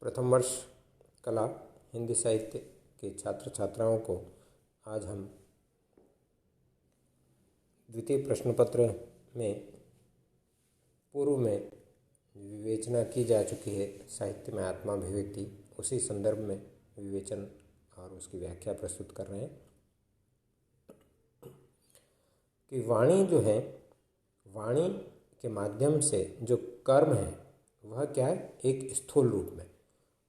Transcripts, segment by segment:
प्रथम वर्ष कला हिंदी साहित्य के छात्र छात्राओं को आज हम द्वितीय प्रश्न पत्र में पूर्व में विवेचना की जा चुकी है साहित्य में आत्माभिव्यक्ति, उसी संदर्भ में विवेचन और उसकी व्याख्या प्रस्तुत कर रहे हैं कि वाणी जो है, वाणी के माध्यम से जो कर्म है वह क्या है, एक स्थूल रूप में,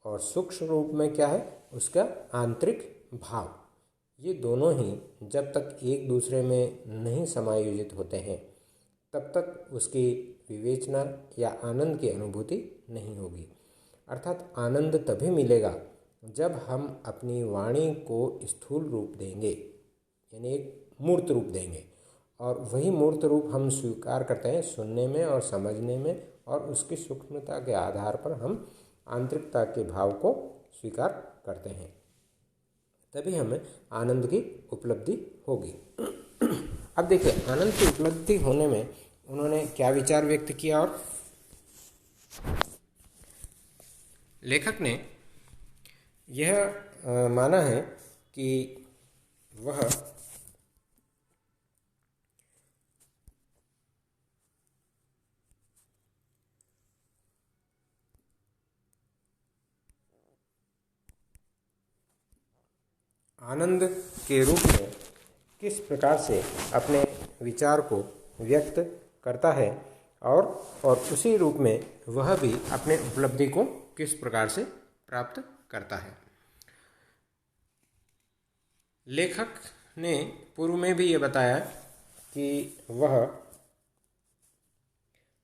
और सूक्ष्म रूप में क्या है, उसका आंतरिक भाव। ये दोनों ही जब तक एक दूसरे में नहीं समायोजित होते हैं तब तक उसकी विवेचना या आनंद की अनुभूति नहीं होगी। अर्थात आनंद तभी मिलेगा जब हम अपनी वाणी को स्थूल रूप देंगे, यानी एक मूर्त रूप देंगे, और वही मूर्त रूप हम स्वीकार करते हैं सुनने में और समझने में, और उसकी सूक्ष्मता के आधार पर हम आंतरिकता के भाव को स्वीकार करते हैं, तभी हमें आनंद की उपलब्धि होगी। अब देखिए, आनंद की उपलब्धि होने में उन्होंने क्या विचार व्यक्त किया, और लेखक ने यह माना है कि वह आनंद के रूप में किस प्रकार से अपने विचार को व्यक्त करता है, और उसी रूप में वह भी अपने उपलब्धि को किस प्रकार से प्राप्त करता है। लेखक ने पूर्व में भी ये बताया कि वह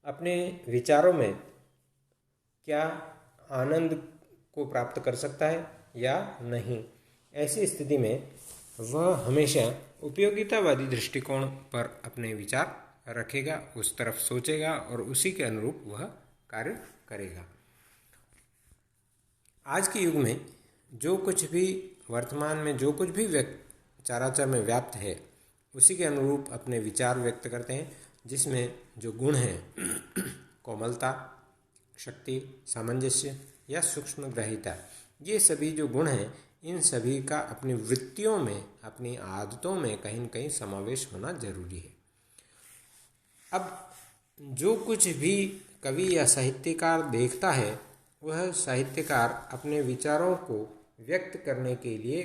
अपने विचारों में क्या आनंद को प्राप्त कर सकता है या नहीं। ऐसी स्थिति में वह हमेशा उपयोगितावादी दृष्टिकोण पर अपने विचार रखेगा, उस तरफ सोचेगा और उसी के अनुरूप वह कार्य करेगा। आज के युग में जो कुछ भी वर्तमान में जो कुछ भी चराचर में व्याप्त है उसी के अनुरूप अपने विचार व्यक्त करते हैं, जिसमें जो गुण हैं कोमलता, शक्ति, सामंजस्य या सूक्ष्म ग्रहिता, ये सभी जो गुण हैं इन सभी का अपनी वृत्तियों में, अपनी आदतों में कहीं न कहीं समावेश होना जरूरी है। अब जो कुछ भी कवि या साहित्यकार देखता है वह साहित्यकार अपने विचारों को व्यक्त करने के लिए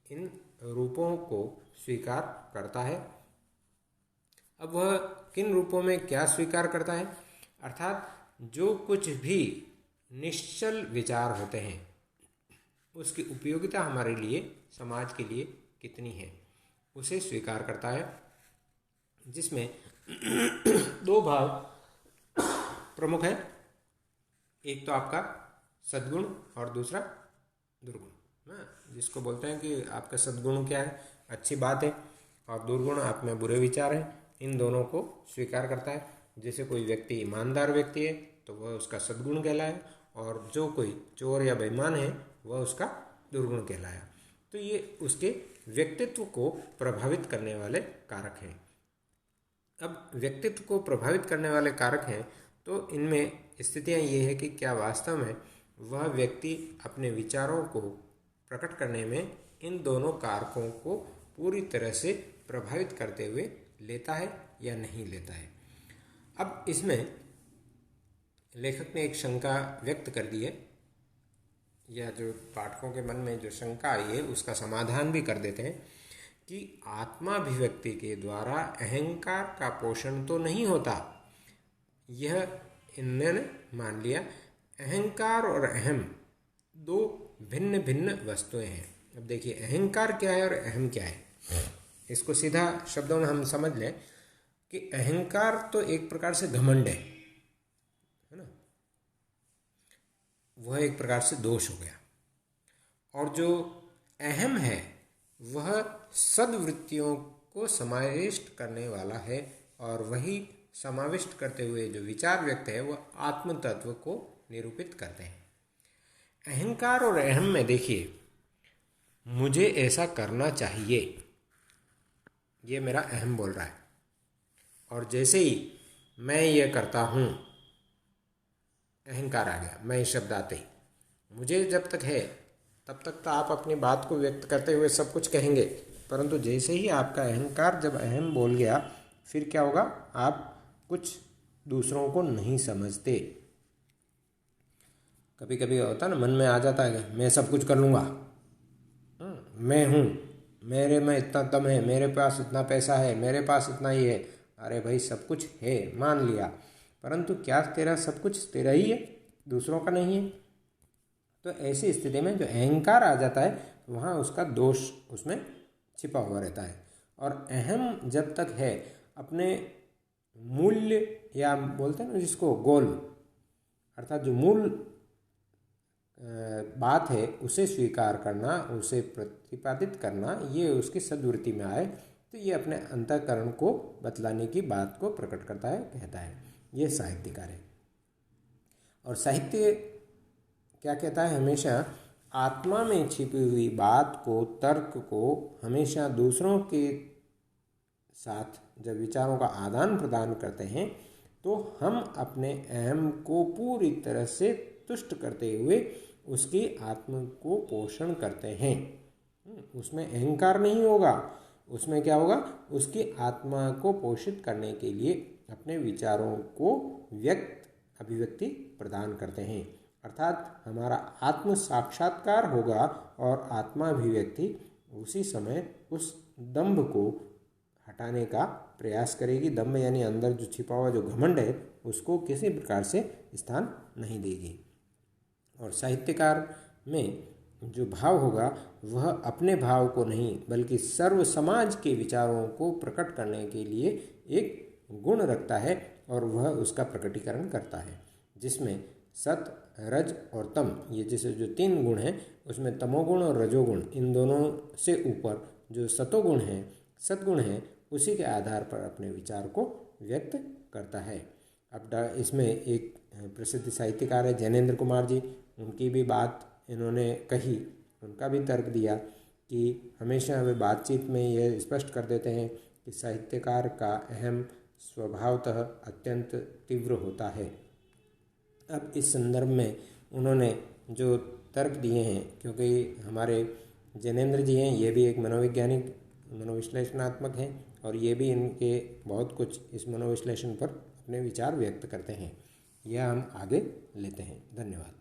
इन रूपों को स्वीकार करता है। अब वह किन रूपों में क्या स्वीकार करता है, अर्थात जो कुछ भी निश्चल विचार होते हैं उसकी उपयोगिता हमारे लिए, समाज के लिए कितनी है, उसे स्वीकार करता है, जिसमें दो भाव प्रमुख है। एक तो आपका सद्गुण और दूसरा दुर्गुण, जिसको बोलते हैं कि आपका सद्गुण क्या है, अच्छी बात है, और दुर्गुण आप में बुरे विचार हैं। इन दोनों को स्वीकार करता है। जैसे कोई व्यक्ति ईमानदार व्यक्ति है तो वह उसका सद्गुण कहलाए, और जो कोई चोर या बेईमान है वह उसका दुर्गुण कहलाया। तो ये उसके व्यक्तित्व को प्रभावित करने वाले कारक हैं। अब व्यक्तित्व को प्रभावित करने वाले कारक हैं तो इनमें स्थितियां ये है कि क्या वास्तव में वह व्यक्ति अपने विचारों को प्रकट करने में इन दोनों कारकों को पूरी तरह से प्रभावित करते हुए लेता है या नहीं लेता है। अब इसमें लेखक ने एक शंका व्यक्त कर दी है, या जो पाठकों के मन में जो शंका आई है उसका समाधान भी कर देते हैं कि आत्माभिव्यक्ति के द्वारा अहंकार का पोषण तो नहीं होता। यह इन्होंने मान लिया। अहंकार और अहम दो भिन्न भिन्न वस्तुएं हैं। अब देखिए, अहंकार क्या है और अहम क्या है, इसको सीधा शब्दों में हम समझ लें कि अहंकार तो एक प्रकार से घमंड है ना, वह एक प्रकार से दोष हो गया, और जो अहम है वह सद्वृत्तियों को समाविष्ट करने वाला है, और वही समाविष्ट करते हुए जो विचार व्यक्त है वह आत्म तत्व को निरूपित करते हैं। अहंकार और अहम में देखिए, मुझे ऐसा करना चाहिए, ये मेरा अहम बोल रहा है, और जैसे ही मैं ये करता हूँ अहंकार आ गया, मैं शब्द आते ही मुझे जब तक है तब तक तो आप अपनी बात को व्यक्त करते हुए सब कुछ कहेंगे, परंतु जैसे ही आपका अहंकार जब अहम बोल गया, फिर क्या होगा, आप कुछ दूसरों को नहीं समझते। कभी कभी होता है ना, मन में आ जाता है कि मैं सब कुछ कर लूँगा, मैं हूँ, मेरे में इतना दम है, मेरे पास इतना पैसा है, मेरे पास इतना ही है। अरे भाई, सब कुछ है, मान लिया, परंतु क्या तेरा सब कुछ तेरा ही है, दूसरों का नहीं है? तो ऐसी स्थिति में जो अहंकार आ जाता है, वहाँ उसका दोष उसमें छिपा हुआ रहता है। और अहम जब तक है, अपने मूल्य या बोलते हैं ना जिसको गोल, अर्थात जो मूल बात है उसे स्वीकार करना, उसे प्रतिपादित करना, ये उसकी सद्वृत्ति में आए, तो ये अपने अंतःकरण को बतलाने की बात को प्रकट करता है, कहता है। ये साहित्यकार है। और साहित्य क्या कहता है, हमेशा आत्मा में छिपी हुई बात को, तर्क को हमेशा दूसरों के साथ जब विचारों का आदान प्रदान करते हैं, तो हम अपने अहम को पूरी तरह से तुष्ट करते हुए उसकी आत्मा को पोषण करते हैं। उसमें अहंकार नहीं होगा, उसमें क्या होगा, उसकी आत्मा को पोषित करने के लिए अपने विचारों को अभिव्यक्ति प्रदान करते हैं। अर्थात हमारा आत्म साक्षात्कार होगा और आत्माभिव्यक्ति उसी समय उस दंभ को हटाने का प्रयास करेगी। दंभ यानी अंदर जो छिपा हुआ जो घमंड है, उसको किसी प्रकार से स्थान नहीं देगी। और साहित्यकार में जो भाव होगा, वह अपने भाव को नहीं बल्कि सर्व समाज के विचारों को प्रकट करने के लिए एक गुण रखता है, और वह उसका प्रकटीकरण करता है, जिसमें सत, रज और तम, ये जैसे जो 3 गुण हैं, उसमें तमोगुण और रजोगुण, इन दोनों से ऊपर जो सतोगुण है, सद्गुण है, उसी के आधार पर अपने विचार को व्यक्त करता है। अब इसमें एक प्रसिद्ध साहित्यकार है जैनेन्द्र कुमार जी, उनकी भी बात इन्होंने कही, उनका भी तर्क दिया कि हमेशा वे बातचीत में यह स्पष्ट कर देते हैं कि साहित्यकार का अहम स्वभावतः अत्यंत तीव्र होता है। अब इस संदर्भ में उन्होंने जो तर्क दिए हैं, क्योंकि हमारे जैनेन्द्र जी हैं, ये भी एक मनोवैज्ञानिक, मनोविश्लेषणात्मक हैं, और ये भी इनके बहुत कुछ इस मनोविश्लेषण पर अपने विचार व्यक्त करते हैं। यह हम आगे लेते हैं। धन्यवाद।